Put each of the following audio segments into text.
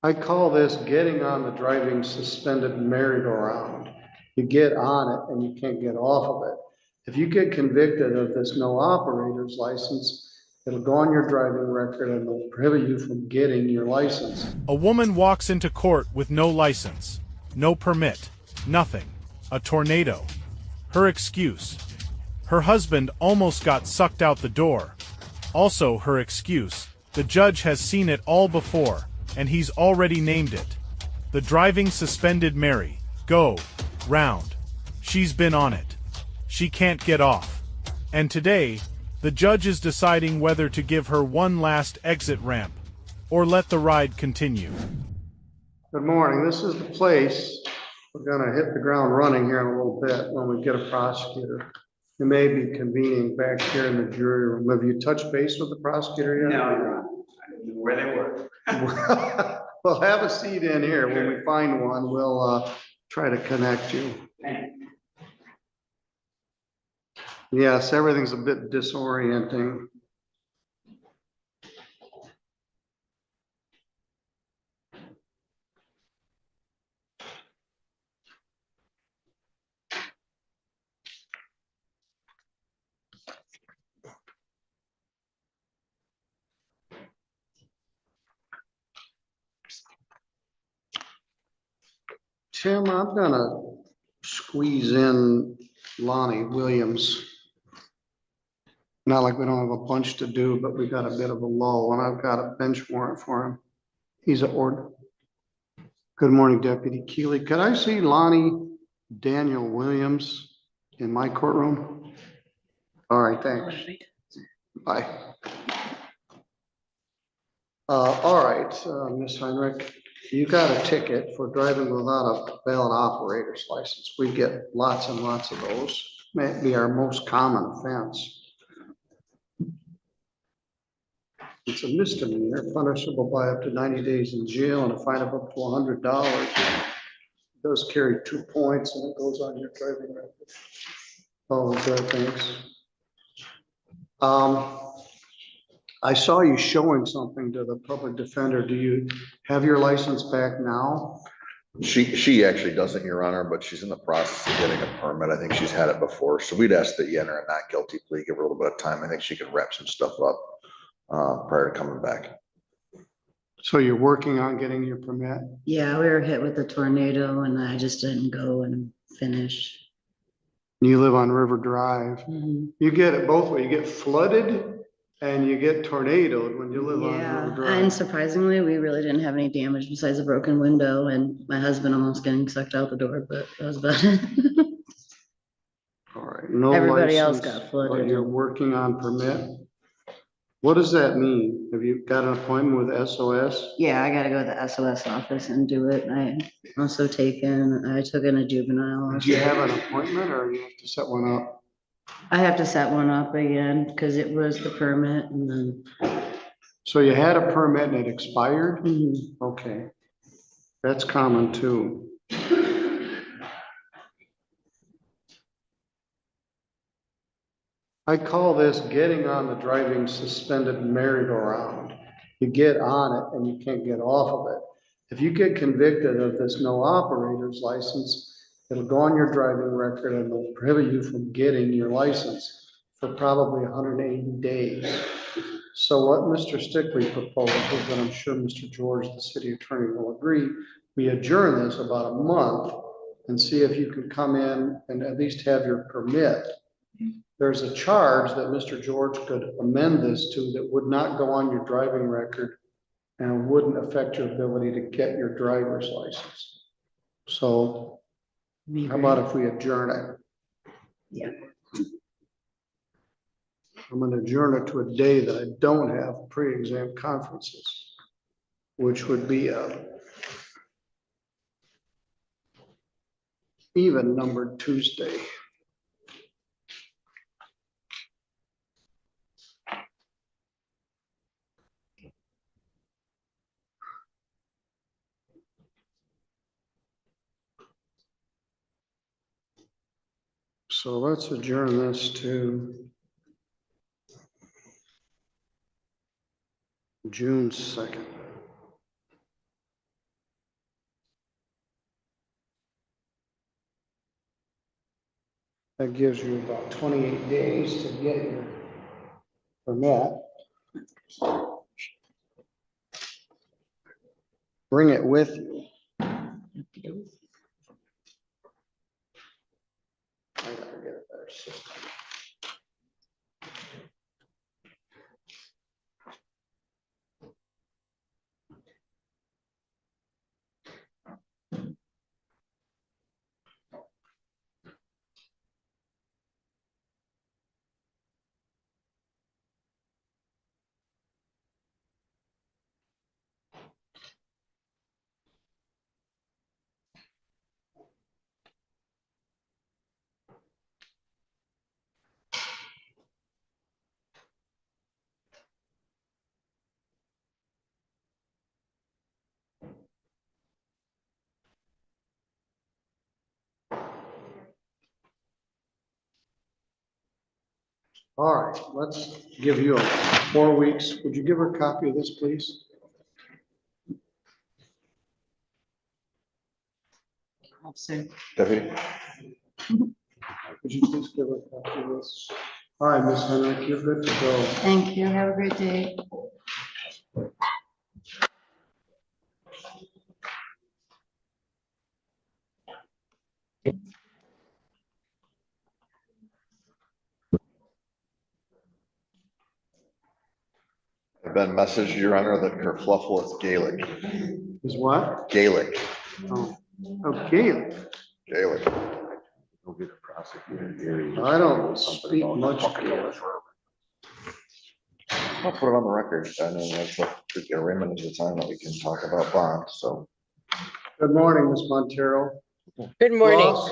I call this getting on the driving suspended merry-go-round. You get on it and you can't get off of it. If you get convicted of this no operator's license, it'll go on your driving record and it'll prohibit you from getting your license. A woman walks into court with no license, no permit, nothing. A tornado. Her excuse. Her husband almost got sucked out the door. Also her excuse. The judge has seen it all before, and he's already named it. The driving suspended Mary. Go. Round. She's been on it. She can't get off. And today, the judge is deciding whether to give her one last exit ramp, or let the ride continue. Good morning. This is the place. We're going to hit the ground running here in a little bit when we get a prosecutor. It may be convening back here in the jury room. Have you touched base with the prosecutor yet? No, Your Honor. I didn't know where they were. Well, have a seat in here. When we find one, we'll try to connect you. Yes, everything's a bit disorienting. Tim, I'm gonna squeeze in Lonnie Williams. Not like we don't have a bunch to do, but we got a bit of a lull, and I've got a bench warrant for him. He's at order. Good morning, Deputy Keeley. Could I see Lonnie Daniel Williams in my courtroom? All right, thanks. Bye. All right, Ms. Heinrich, you got a ticket for driving without a valid operator's license. We get lots and lots of those. May be our most common offense. It's a misdemeanor, punishable by up to 90 days in jail and a fine of up to $100. It does carry 2 points and it goes on your driving record. Oh, good, thanks. I saw you showing something to the public defender. Do you have your license back now? She actually doesn't, Your Honor, but she's in the process of getting a permit. I think she's had it before. So we'd ask that you enter a not guilty plea, give her a little bit of time. I think she can wrap some stuff up prior to coming back. So you're working on getting your permit? Yeah, we were hit with a tornado and I just didn't go and finish. You live on River Drive. Mhm. You get it both ways. You get flooded and you get tornadoed when you live on River Yeah, and Drive. surprisingly, we really didn't have any damage besides a broken window and my husband almost getting sucked out the door, but that was about it. All right, no Everybody else license, got flooded. but you're working on permit. What does that mean? Have you got an appointment with SOS? Yeah, I gotta go to the SOS office and do it. I took in a juvenile. Do you have an appointment or you have to set one up? I have to set one up again because it was the permit and then. So you had a permit and it expired? Mhm. Okay. That's common too. I call this getting on the driving suspended merry-go-round. You get on it and you can't get off of it. If you get convicted of this no operator's license, it'll go on your driving record and it'll prohibit you from getting your license for probably 180 days. So what Mr. Stickley proposes, and I'm sure Mr. George, the city attorney, will agree, we adjourn this about a month and see if you can come in and at least have your permit. There's a charge that Mr. George could amend this to that would not go on your driving record and wouldn't affect your ability to get your driver's license. So how about if we adjourn it? Yeah. I'm going to adjourn it to a day that I don't have pre-exam conferences, which would be a even numbered Tuesday. So let's adjourn this to June 2nd. That gives you about 28 days to get your permit. Bring it with you. I gotta get a better system. All right, let's give you 4 weeks. Would you give her a copy of this, please? Deputy? Would you please give her a copy of this? All right, Ms. Henrik, you're good to go. Thank you. Have a great day. I've been messaged, Your Honor, that kerfluffle is Gaelic. Is what? Gaelic. Oh, Gaelic. Gaelic. I don't speak much Gaelic. I'll put it on the record. I know that's what could get Raymond into the time that we can talk about bond, so. Good morning, Ms. Montero. Good morning. Ross,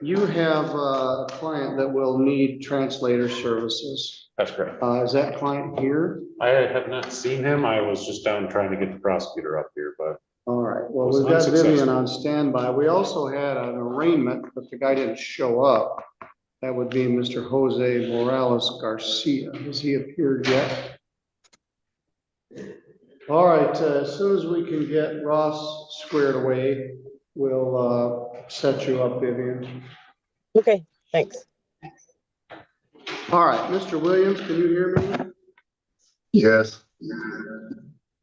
you have a client that will need translator services. That's correct. Is that client here? I have not seen him. I was just down trying to get the prosecutor up here, but All right, well, Was we've got unsuccessful. Vivian on standby. We also had an arraignment, but the guy didn't show up. That would be Mr. Jose Morales Garcia. Has he appeared yet? All right, as soon as we can get Ross squared away, we'll set you up, Vivian. Okay, thanks. All right, Mr. Williams, can you hear me? Yes,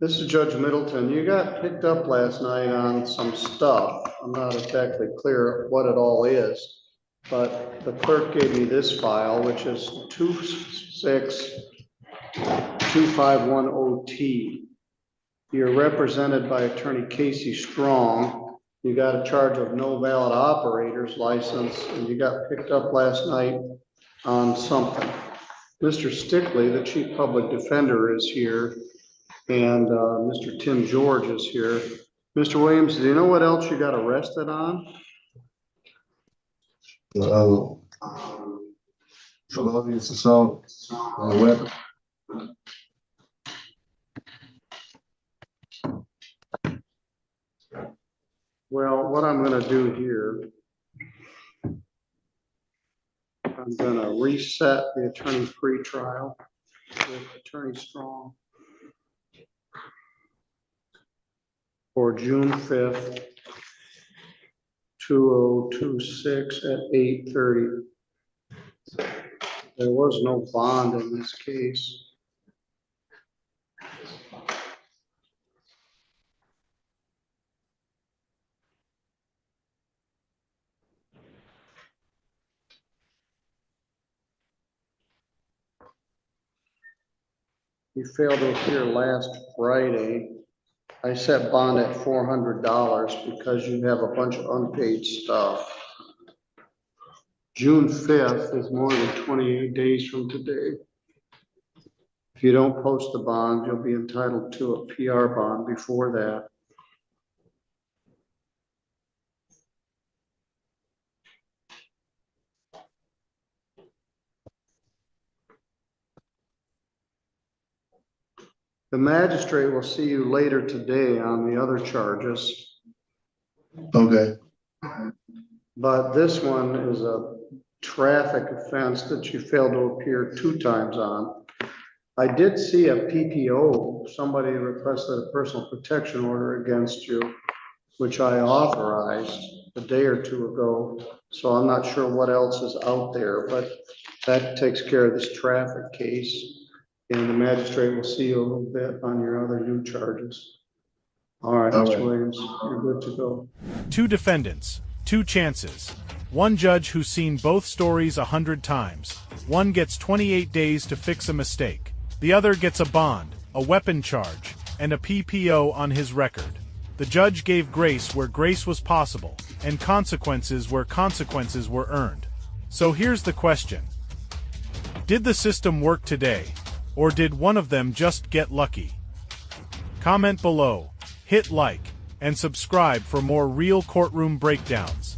This is Judge Middleton. You got picked up last night on some stuff. I'm not exactly clear what it all is, but the clerk gave me this file, which is 26251OT. You're represented by Attorney Casey Strong. You got a charge of no valid operator's license, and you got picked up last night on something. Mr. Stickley, the chief public defender, is here, and Mr. Tim George is here. Mr. Williams, do you know what else you got arrested on? felonious assault on a weapon. Well, what I'm gonna do here, I'm gonna reset the attorney pretrial with Attorney Strong for June 5th, 2026 at 8:30. There was no bond in this case. You failed to appear last Friday. I set bond at $400 because you have a bunch of unpaid stuff. June 5th is more than 28 days from today. If you don't post the bond, you'll be entitled to a PR bond before that. The magistrate will see you later today on the other charges, Okay, but this one is a traffic offense that you failed to appear 2 times on. I did see a PPO, somebody requested a personal protection order against you, which I authorized a day or 2 ago. So I'm not sure what else is out there, but that takes care of this traffic case. And the magistrate will see you a little bit on your other new charges. All right, All Mr. right. Williams, you're good to go. 2 defendants, 2 chances. 1 judge who's seen both stories 100 times. One gets 28 days to fix a mistake. The other gets a bond, a weapon charge, and a PPO on his record. The judge gave grace where grace was possible, and consequences where consequences were earned. So here's the question. Did the system work today? Or did one of them just get lucky? Comment below, hit like, and subscribe for more real courtroom breakdowns.